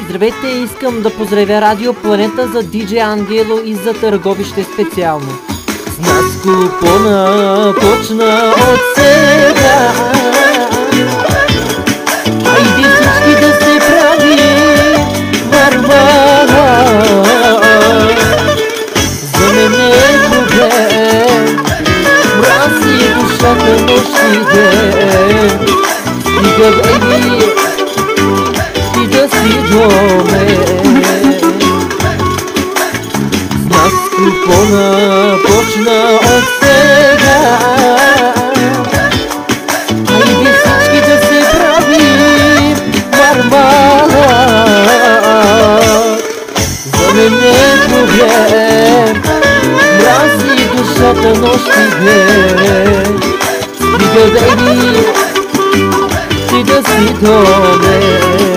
Здравейте, искам да поздравя Радио Планета за DJ Ангело и за Търговище специално. С нас купона почна от сега. Айде всички да се прави варвара. За мен е проблем, мрази душата нощ и ден. Стига, бейби, ти да си до мен. С нас купона почна от сега. Айде всички да се правим мармала. За мен е проблем, мрази душата нощ и ден. Стига, бейби, ти да си до мен.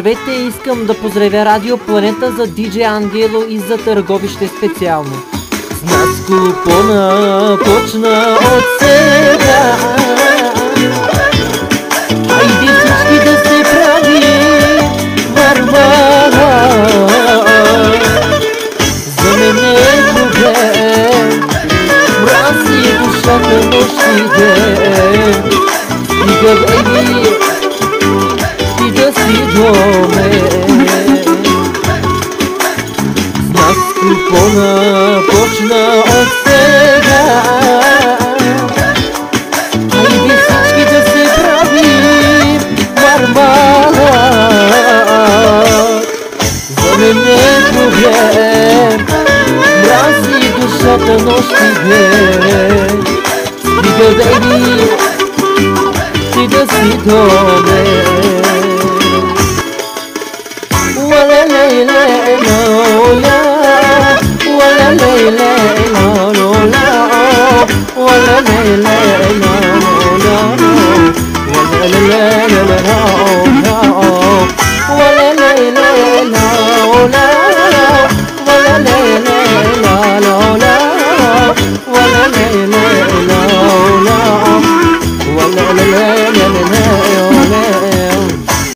Здравейте, искам да поздравя Радио Планета за DJ Ангело и за Търговище специално. С нас купона почна от сега.